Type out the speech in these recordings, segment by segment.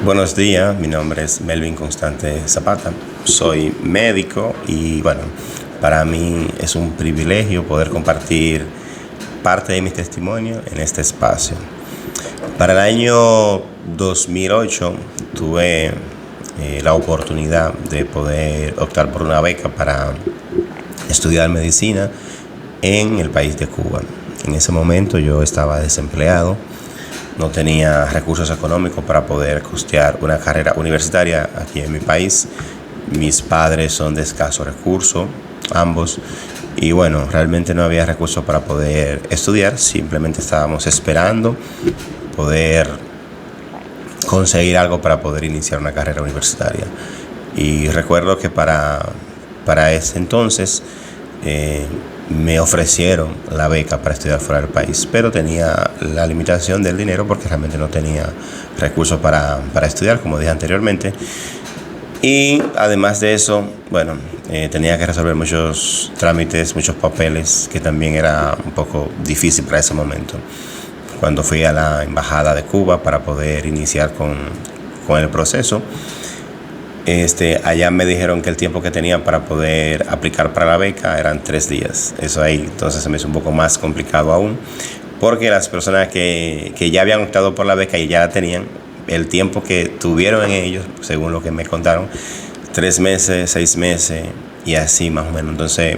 Buenos días, mi nombre es Melvin Constante Zapata, soy médico y bueno, para mí es un privilegio poder compartir parte de mi testimonio en este espacio. Para el año 2008 tuve la oportunidad de poder optar por una beca para estudiar medicina en el país de Cuba. En ese momento yo estaba desempleado, no tenía recursos económicos para poder costear una carrera universitaria aquí en mi país. Mis padres son de escasos recursos, ambos, y bueno, realmente no había recursos para poder estudiar. Simplemente estábamos esperando poder conseguir algo para poder iniciar una carrera universitaria. Y recuerdo que para ese entonces me ofrecieron la beca para estudiar fuera del país, pero tenía la limitación del dinero porque realmente no tenía recursos para estudiar, como dije anteriormente. Y además de eso, bueno, tenía que resolver muchos trámites, muchos papeles, que también era un poco difícil para ese momento. Cuando fui a la embajada de Cuba para poder iniciar con el proceso, allá me dijeron que el tiempo que tenía para poder aplicar para la beca eran 3 días. Eso ahí entonces se me hizo un poco más complicado aún, porque las personas que ya habían optado por la beca y ya la tenían, el tiempo que tuvieron en ellos, según lo que me contaron, 3 meses, 6 meses y así más o menos. Entonces,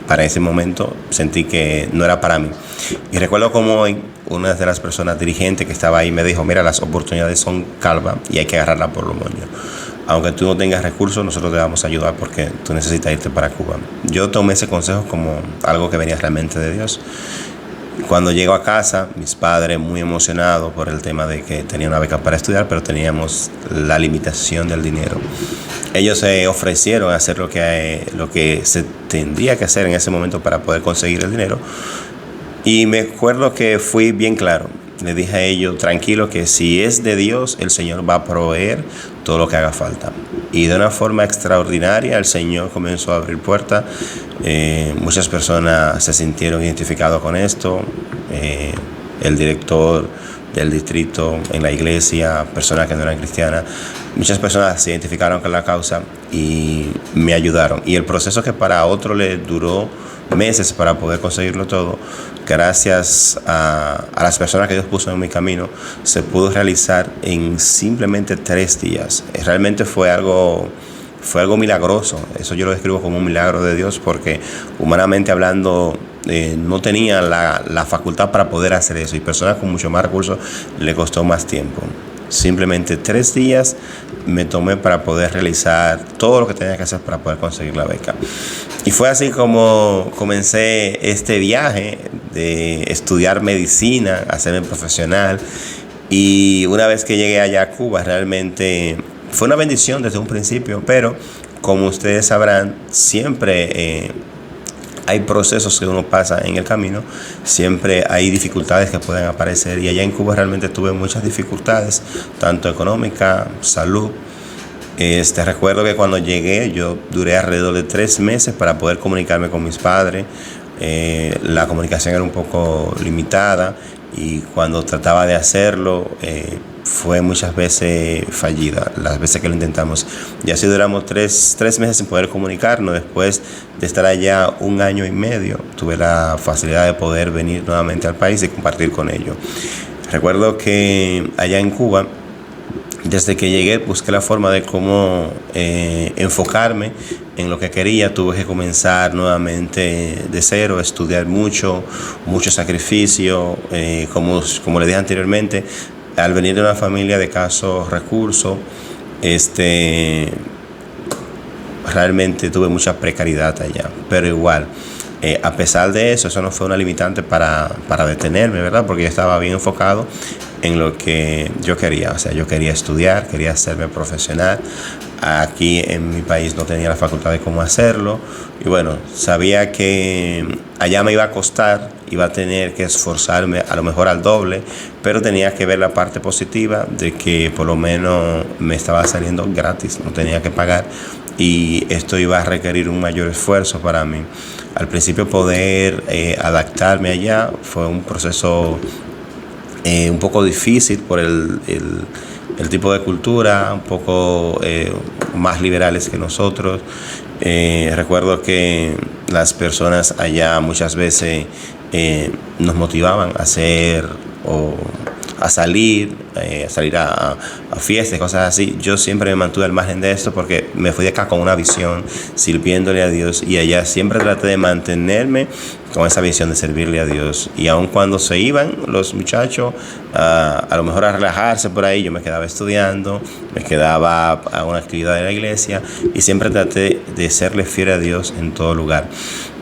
para ese momento sentí que no era para mí. Y recuerdo como hoy una de las personas dirigentes que estaba ahí me dijo: mira, las oportunidades son calvas y hay que agarrarlas por los moños. Aunque tú no tengas recursos, nosotros te vamos a ayudar porque tú necesitas irte para Cuba. Yo tomé ese consejo como algo que venía realmente de Dios. Cuando llego a casa, mis padres muy emocionados por el tema de que tenía una beca para estudiar, pero teníamos la limitación del dinero. Ellos se ofrecieron a hacer lo que se tendría que hacer en ese momento para poder conseguir el dinero. Y me acuerdo que fui bien claro. Le dije a ellos, tranquilo, que si es de Dios, el Señor va a proveer todo lo que haga falta. Y de una forma extraordinaria, el Señor comenzó a abrir puertas. Muchas personas se sintieron identificados con esto. El director del distrito, en la iglesia, personas que no eran cristianas, muchas personas se identificaron con la causa y me ayudaron. Y el proceso que para otro le duró meses para poder conseguirlo todo, gracias a las personas que Dios puso en mi camino, se pudo realizar en simplemente 3 días. Realmente fue algo milagroso. Eso yo lo describo como un milagro de Dios, porque humanamente hablando no tenía la facultad para poder hacer eso, y personas con mucho más recursos le costó más tiempo. Simplemente 3 días me tomé para poder realizar todo lo que tenía que hacer para poder conseguir la beca. Y fue así como comencé este viaje de estudiar medicina, hacerme profesional. Y una vez que llegué allá a Cuba, realmente fue una bendición desde un principio, pero como ustedes sabrán, siempre hay procesos que uno pasa en el camino, siempre hay dificultades que pueden aparecer, y allá en Cuba realmente tuve muchas dificultades, tanto económica, salud. Recuerdo que cuando llegué yo duré alrededor de 3 meses para poder comunicarme con mis padres. La comunicación era un poco limitada, y cuando trataba de hacerlo fue muchas veces fallida, las veces que lo intentamos. Y así duramos tres meses sin poder comunicarnos. Después de estar allá 1 año y medio, tuve la facilidad de poder venir nuevamente al país y compartir con ellos. Recuerdo que allá en Cuba, desde que llegué, busqué la forma de cómo enfocarme en lo que quería. Tuve que comenzar nuevamente de cero, estudiar mucho sacrificio. Como le dije anteriormente, al venir de una familia de escasos recursos, realmente tuve mucha precariedad allá. Pero igual, a pesar de eso no fue una limitante para detenerme, ¿verdad? Porque yo estaba bien enfocado en lo que yo quería. O sea, yo quería estudiar, quería hacerme profesional. Aquí en mi país no tenía la facultad de cómo hacerlo. Y bueno, sabía que allá me iba a costar, iba a tener que esforzarme a lo mejor al doble, pero tenía que ver la parte positiva de que por lo menos me estaba saliendo gratis, no tenía que pagar. Y esto iba a requerir un mayor esfuerzo para mí. Al principio poder adaptarme allá fue un proceso un poco difícil por el tipo de cultura, un poco más liberales que nosotros. Recuerdo que las personas allá muchas veces nos motivaban a hacer o a salir, a fiestas, cosas así. Yo siempre me mantuve al margen de esto porque me fui de acá con una visión, sirviéndole a Dios, y allá siempre traté de mantenerme con esa visión de servirle a Dios. Y aun cuando se iban los muchachos a lo mejor a relajarse por ahí, yo me quedaba estudiando, me quedaba a una actividad de la iglesia, y siempre traté de serle fiel a Dios en todo lugar.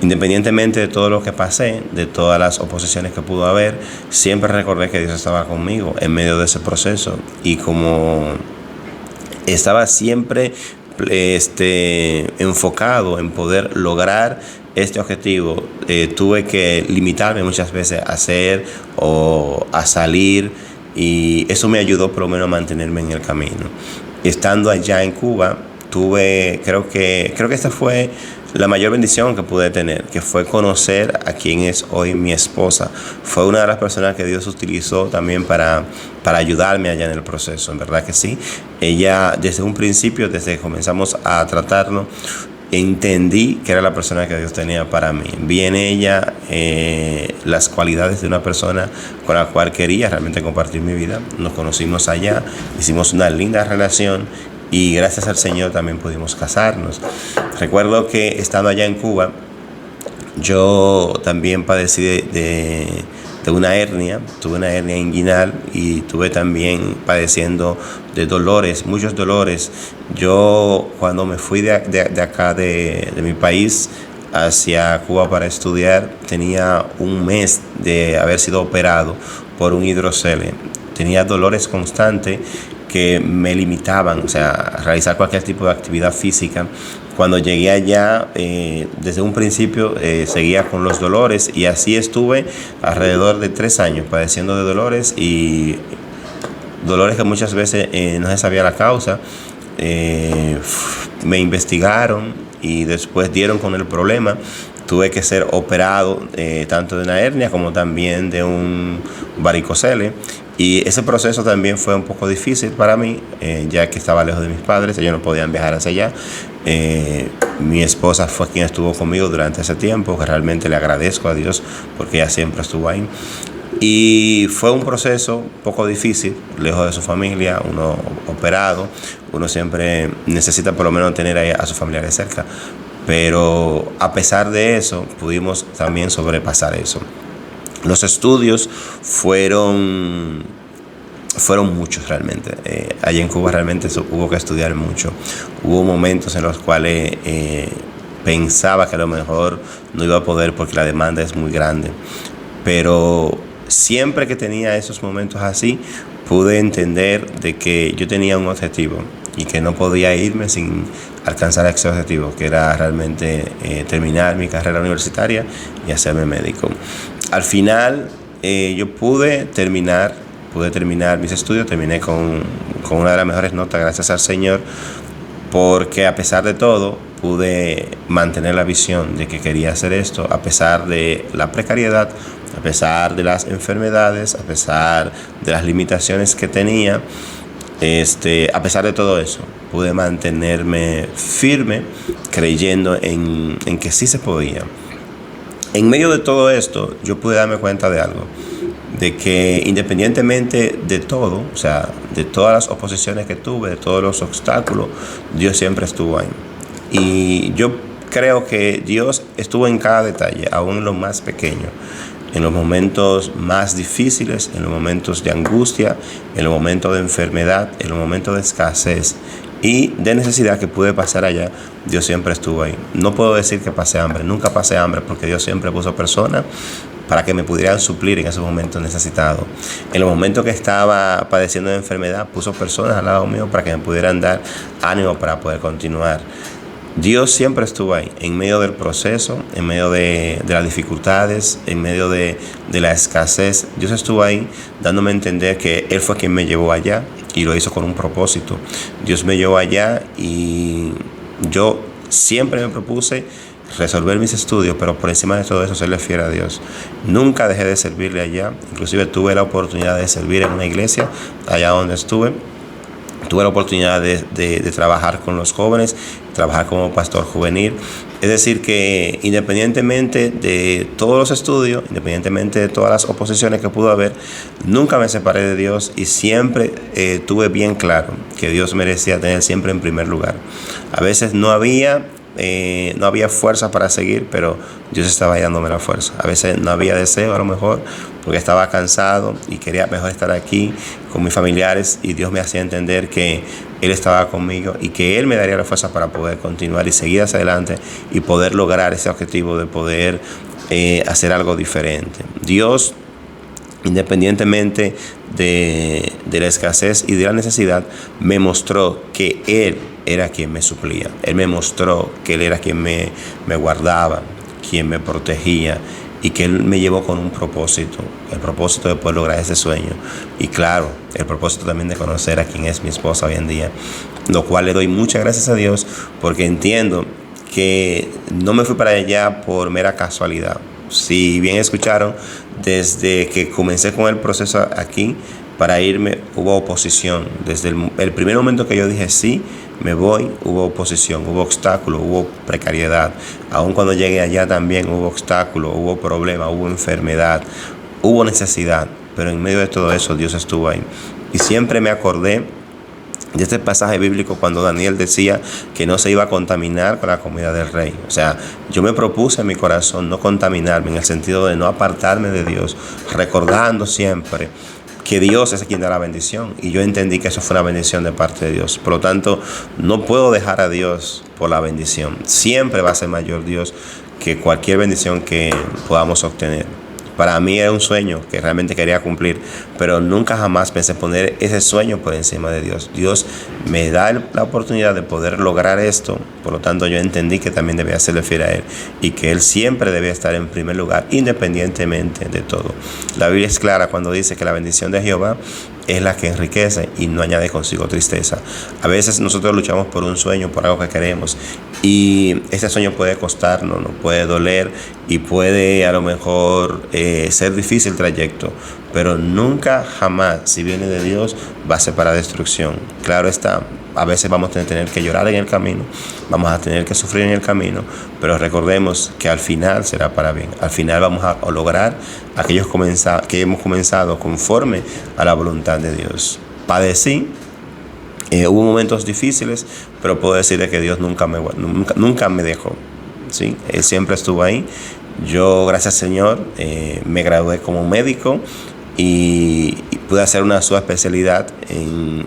Independientemente de todo lo que pasé, de todas las oposiciones que pudo haber, siempre recordé que Dios estaba conmigo en medio de ese proceso. Y como estaba siempre enfocado en poder lograr este objetivo, tuve que limitarme muchas veces a hacer o a salir, y eso me ayudó por lo menos a mantenerme en el camino. Estando allá en Cuba, creo que esta fue la mayor bendición que pude tener, que fue conocer a quien es hoy mi esposa. Fue una de las personas que Dios utilizó también para ayudarme allá en el proceso, en verdad que sí. Ella, desde un principio, desde que comenzamos a tratarnos, entendí que era la persona que Dios tenía para mí. Vi en ella las cualidades de una persona con la cual quería realmente compartir mi vida. Nos conocimos allá, hicimos una linda relación, y gracias al Señor también pudimos casarnos. Recuerdo que estando allá en Cuba, yo también padecí de una hernia, tuve una hernia inguinal, y tuve también padeciendo de dolores, muchos dolores. Yo, cuando me fui de acá, de mi país, hacia Cuba para estudiar, tenía un mes de haber sido operado por un hidrocele. Tenía dolores constantes que me limitaban, o sea, a realizar cualquier tipo de actividad física. Cuando llegué allá, desde un principio seguía con los dolores, y así estuve alrededor de 3 años padeciendo de dolores, y dolores que muchas veces no se sabía la causa. Me investigaron y después dieron con el problema. Tuve que ser operado tanto de una hernia como también de un varicocele. Y ese proceso también fue un poco difícil para mí, ya que estaba lejos de mis padres, ellos no podían viajar hacia allá. Mi esposa fue quien estuvo conmigo durante ese tiempo, que realmente le agradezco a Dios porque ella siempre estuvo ahí. Y fue un proceso un poco difícil, lejos de su familia, uno operado, uno siempre necesita por lo menos tener a sus familiares cerca. Pero a pesar de eso, pudimos también sobrepasar eso. Los estudios fueron muchos realmente. Allá en Cuba realmente hubo que estudiar mucho. Hubo momentos en los cuales pensaba que a lo mejor no iba a poder porque la demanda es muy grande. Pero siempre que tenía esos momentos así, pude entender de que yo tenía un objetivo y que no podía irme sin alcanzar ese objetivo, que era realmente terminar mi carrera universitaria y hacerme médico. Al final yo pude terminar mis estudios, terminé con una de las mejores notas, gracias al Señor, porque a pesar de todo pude mantener la visión de que quería hacer esto, a pesar de la precariedad, a pesar de las enfermedades, a pesar de las limitaciones que tenía. A pesar de todo eso, pude mantenerme firme, creyendo en que sí se podía. En medio de todo esto, yo pude darme cuenta de algo, de que independientemente de todo, o sea, de todas las oposiciones que tuve, de todos los obstáculos, Dios siempre estuvo ahí. Y yo creo que Dios estuvo en cada detalle, aún en lo más pequeño, en los momentos más difíciles, en los momentos de angustia, en los momentos de enfermedad, en los momentos de escasez y de necesidad que pude pasar allá. Dios siempre estuvo ahí. No puedo decir que pasé hambre, nunca pasé hambre, porque Dios siempre puso personas para que me pudieran suplir en esos momentos necesitados. En los momentos que estaba padeciendo de enfermedad, puso personas al lado mío para que me pudieran dar ánimo para poder continuar. Dios siempre estuvo ahí, en medio del proceso, en medio de las dificultades, en medio de la escasez. Dios estuvo ahí dándome a entender que Él fue quien me llevó allá, y lo hizo con un propósito. Dios me llevó allá y yo siempre me propuse resolver mis estudios, pero por encima de todo eso serle fiel a Dios. Nunca dejé de servirle allá, inclusive tuve la oportunidad de servir en una iglesia allá donde estuve. Tuve la oportunidad de trabajar con los jóvenes, trabajar como pastor juvenil. Es decir, que independientemente de todos los estudios, independientemente de todas las oposiciones que pudo haber, nunca me separé de Dios y siempre tuve bien claro que Dios merecía tener siempre en primer lugar. A veces no había fuerza para seguir, pero Dios estaba dándome la fuerza. A veces no había deseo, a lo mejor, porque estaba cansado y quería mejor estar aquí con mis familiares, y Dios me hacía entender que Él estaba conmigo y que Él me daría la fuerza para poder continuar y seguir hacia adelante y poder lograr ese objetivo de poder hacer algo diferente. Dios, independientemente de la escasez y de la necesidad, me mostró que Él era quien me suplía. Él me mostró que Él era quien me guardaba, quien me protegía, y que Él me llevó con un propósito, el propósito de poder lograr ese sueño. Y claro, el propósito también de conocer a quien es mi esposa hoy en día, lo cual le doy muchas gracias a Dios, porque entiendo que no me fui para allá por mera casualidad. Si bien escucharon, desde que comencé con el proceso aquí para irme, hubo oposición. Desde el primer momento que yo dije sí, me voy, hubo oposición, hubo obstáculos, hubo precariedad. Aun cuando llegué allá también hubo obstáculos, hubo problemas, hubo enfermedad, hubo necesidad. Pero en medio de todo eso Dios estuvo ahí. Y siempre me acordé de este pasaje bíblico cuando Daniel decía que no se iba a contaminar con la comida del rey. O sea, yo me propuse en mi corazón no contaminarme, en el sentido de no apartarme de Dios, recordando siempre que Dios es quien da la bendición, y yo entendí que eso fue una bendición de parte de Dios. Por lo tanto, no puedo dejar a Dios por la bendición. Siempre va a ser mayor Dios que cualquier bendición que podamos obtener. Para mí era un sueño que realmente quería cumplir, pero nunca jamás pensé poner ese sueño por encima de Dios. Dios me da la oportunidad de poder lograr esto, por lo tanto yo entendí que también debía serle fiel a Él y que Él siempre debía estar en primer lugar, independientemente de todo. La Biblia es clara cuando dice que la bendición de Jehová es la que enriquece y no añade consigo tristeza. A veces nosotros luchamos por un sueño, por algo que queremos, y ese sueño puede costarnos, nos puede doler y puede a lo mejor ser difícil el trayecto, pero nunca jamás, si viene de Dios, va a ser para destrucción. Claro está, a veces vamos a tener que llorar en el camino, vamos a tener que sufrir en el camino, pero recordemos que al final será para bien. Al final vamos a lograr aquellos que hemos comenzado conforme a la voluntad de Dios. Padecí, hubo momentos difíciles, pero puedo decirle que Dios nunca me dejó, ¿sí? Él siempre estuvo ahí. Yo, gracias Señor, me gradué como médico y pude hacer una subespecialidad en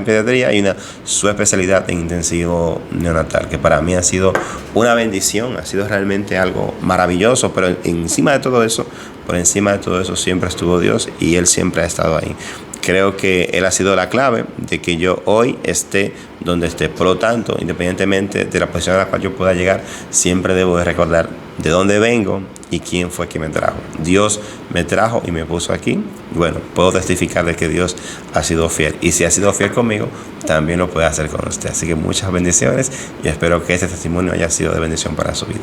pediatría y una subespecialidad en intensivo neonatal, que para mí ha sido una bendición, ha sido realmente algo maravilloso. Pero por encima de todo eso siempre estuvo Dios, y Él siempre ha estado ahí. Creo que Él ha sido la clave de que yo hoy esté donde esté. Por lo tanto, independientemente de la posición a la cual yo pueda llegar, siempre debo de recordar de dónde vengo y quién fue quien me trajo. Dios me trajo y me puso aquí. Bueno, puedo testificar de que Dios ha sido fiel. Y si ha sido fiel conmigo, también lo puede hacer con usted. Así que muchas bendiciones, y espero que este testimonio haya sido de bendición para su vida.